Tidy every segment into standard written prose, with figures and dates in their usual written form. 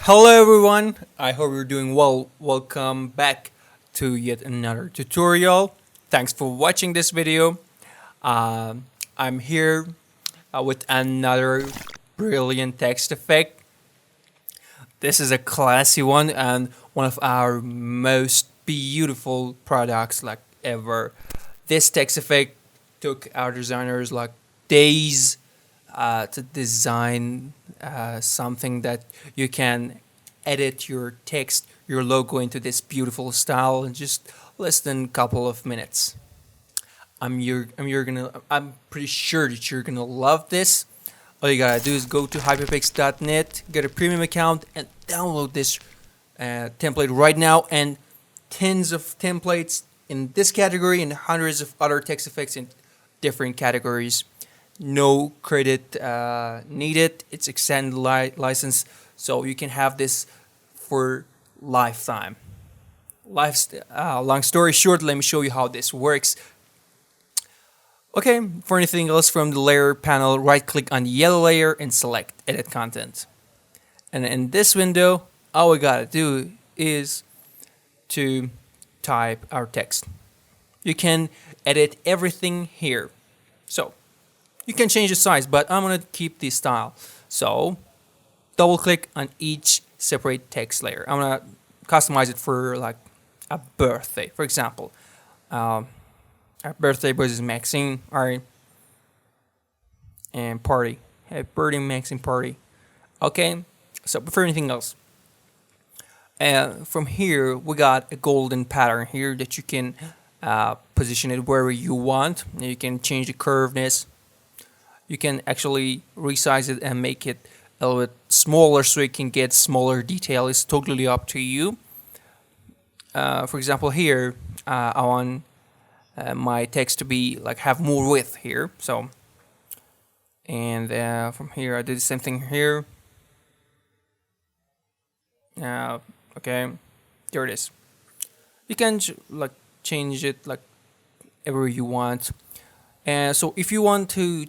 Hello everyone, I hope you're doing well. Welcome back to yet another tutorial. Thanks for watching this video. I'm here with another brilliant text effect. This is a classy one and one of our most beautiful products like ever. This text effect took our designers like days to design something that you can edit your text, your logo into this beautiful style in just less than a couple of minutes. I'm pretty sure that you're gonna love this. All you gotta do is go to hyperpix.net, get a premium account, and download this template right now. And tens of templates in this category and hundreds of other text effects in different categories. No credit needed. It's extended license, so you can have this for lifetime. Long story short, let me show you how this works. Okay, for anything else from the layer panel, right click on the yellow layer and select edit content. And in this window, all we gotta do is to type our text. You can edit everything here. So you can change the size, but I'm gonna keep the style. So double click on each separate text layer. I'm gonna customize it for like a birthday, for example. Our birthday was Maxine, alright, and party. Happy birthday, Maxine party. Okay, so before anything else, from here we got a golden pattern here that you can position it wherever you want. You can change the curveness. You can actually resize it and make it a little bit smaller so you can get smaller detail. It's totally up to you. For example, here I want my text to be like have more width here. So, and from here I did the same thing here. Okay, there it is. You can like change it like everywhere you want. And so if you want to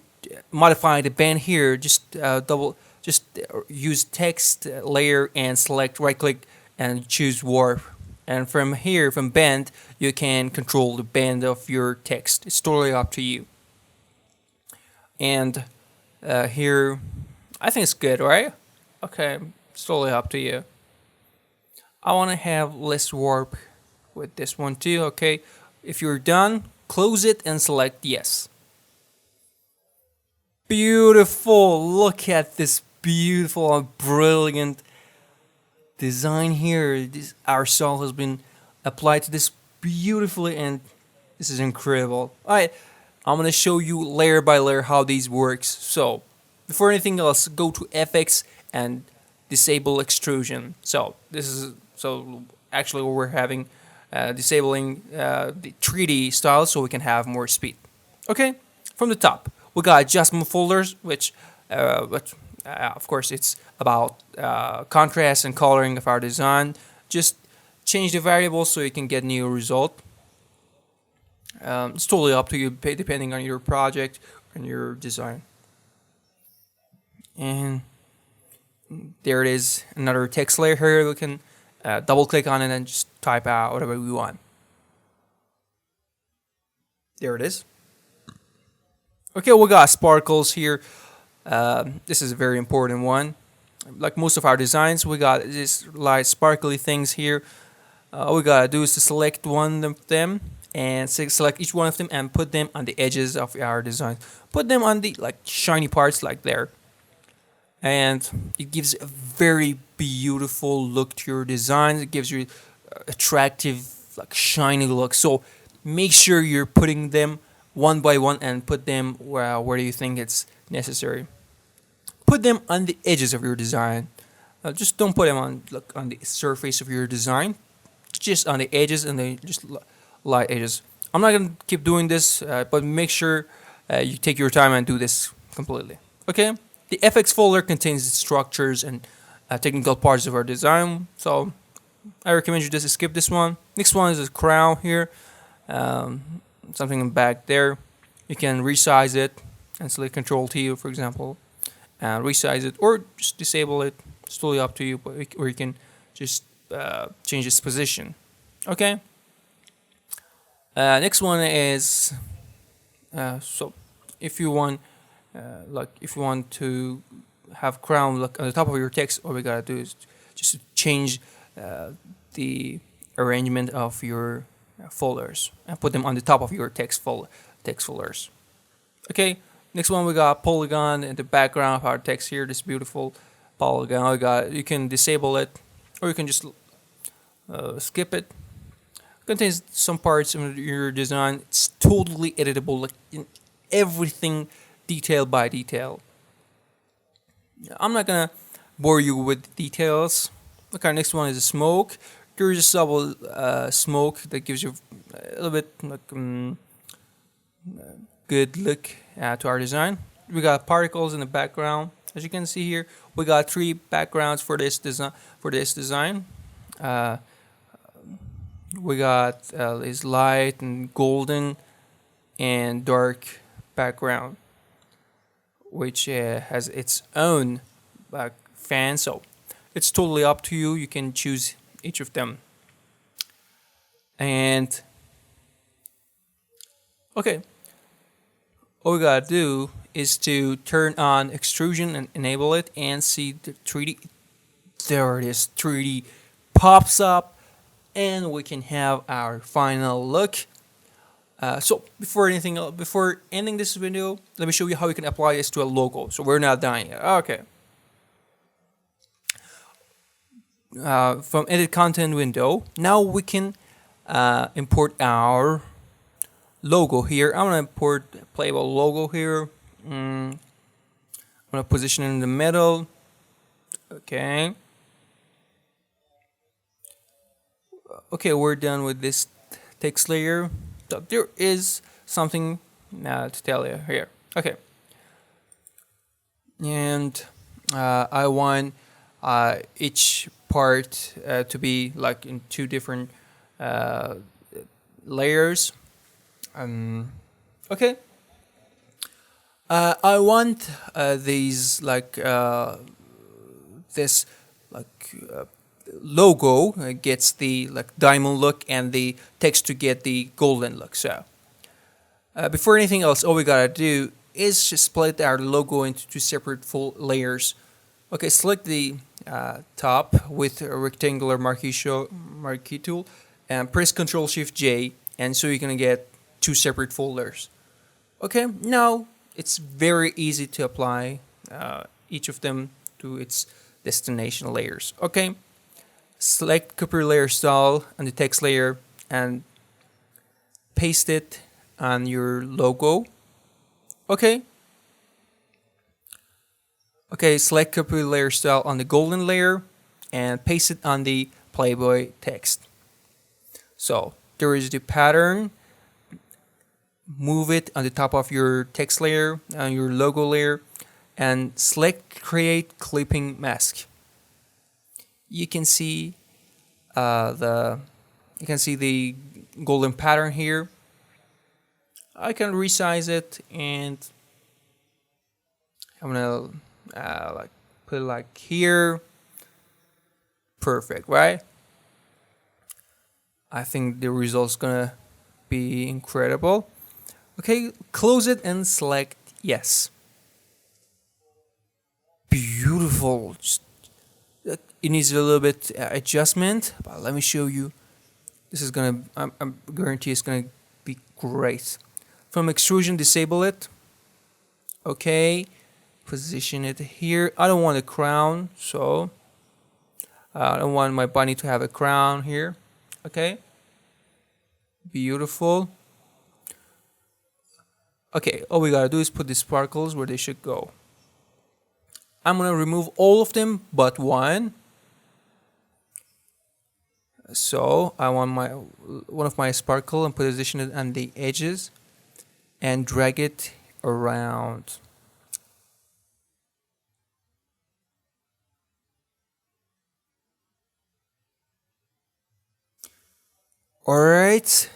modify the band here, just use text layer and select right click and choose warp. And from here, from band, you can control the band of your text. It's totally up to you. And here, I think it's good, right? Okay, it's totally up to you. I want to have less warp with this one too. Okay, if you're done, close it and select yes. Beautiful. Look at this beautiful and brilliant design here. Our style has been applied to this beautifully, and this is incredible. Alright, I'm gonna show you layer by layer how these works. So before anything else, go to FX and disable extrusion. So actually what we're having disabling the 3D style so we can have more speed. Okay, from the top we got adjustment folders, which of course it's about contrast and coloring of our design. Just change the variables so you can get new result. It's totally up to you depending on your project and your design. And there it is, another text layer here. We can double click on it and just type out whatever we want. There it is. Okay, we got sparkles here. This is a very important one. Like most of our designs, we got this light sparkly things here. All we gotta do is to select one of them and select each one of them and put them on the edges of our design. Put them on the like shiny parts like there. And it gives a very beautiful look to your design. It gives you attractive, like shiny look. So make sure you're putting them one by one and put them where you think it's necessary. Put them on the edges of your design. Just don't put them on the surface of your design. Just on the edges and the just light edges. I'm not gonna keep doing this, but make sure you take your time and do this completely. Okay. The FX folder contains the structures and technical parts of our design. So I recommend you just skip this one. Next one is a crown here. Something in back there. You can resize it and select Control T, for example, and resize it or just disable it. It's totally up to you, or you can just change its position. Okay. Next one is so if you want if you want to have crown like on the top of your text, all we gotta do is just change the arrangement of your folders and put them on the top of your text folders. Okay, next one we got polygon in the background of our text here. This beautiful polygon. You can disable it, or you can just skip it. Contains some parts of your design. It's totally editable, like in everything, detail by detail. I'm not gonna bore you with details. Okay, next one is a smoke. There is a subtle smoke that gives you a little bit like good look to our design. We got particles in the background. As you can see here, we got 3 backgrounds for this design. We got this light and golden and dark background, which has its own fan. So it's totally up to you. You can choose each of them. And okay, all we gotta do is to turn on extrusion and enable it and see the 3D. There it is, 3D pops up. And we can have our final look. So before ending this video, let me show you how you can apply this to a logo. So we're not done yet. Okay. From edit content window, now we can import our logo here. I'm gonna import playable logo here. I'm gonna position it in the middle. Okay. Okay, we're done with this text layer. So there is something to tell you here. Okay, and I want each part to be like in 2 different layers. Okay, I want these like this like. Logo gets the like diamond look and the text to get the golden look. So before anything else, all we gotta do is just split our logo into 2 separate full layers. Okay, select the top with a rectangular marquee tool and press Ctrl Shift J, and so you're gonna get 2 separate folders. Okay, now it's very easy to apply each of them to its destination layers. Okay. Select copy layer style on the text layer and paste it on your logo. Okay. Okay, select copy layer style on the golden layer and paste it on the Playboy text. So there is the pattern. Move it on the top of your text layer, on your logo layer, and select create clipping mask. You can see the golden pattern here. I can resize it, and I'm gonna like put it like here. Perfect, right? I think the result's gonna be incredible. Okay, close it and select yes. Beautiful. Just it needs a little bit adjustment, but let me show you. This is gonna, I'm guarantee it's gonna be great. From extrusion, disable it. Okay, position it here. I don't want a crown, so I don't want my bunny to have a crown here. Okay, beautiful. Okay, all we gotta do is put the sparkles where they should go. I'm gonna remove all of them but one. So I want one of my sparkle and position it on the edges and drag it around. Alright,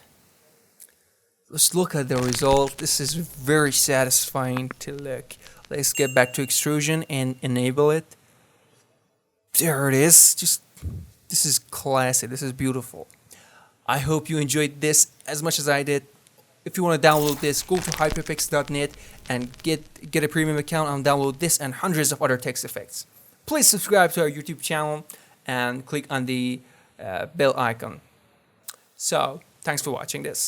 let's look at the result. This is very satisfying to look. Let's get back to extrusion and enable it. There it is. Just this is classy. This is beautiful. I hope you enjoyed this as much as I did. If you want to download this, go to hyperpix.net and get a premium account and download this and hundreds of other text effects. Please subscribe to our YouTube channel and click on the bell icon. So, thanks for watching this.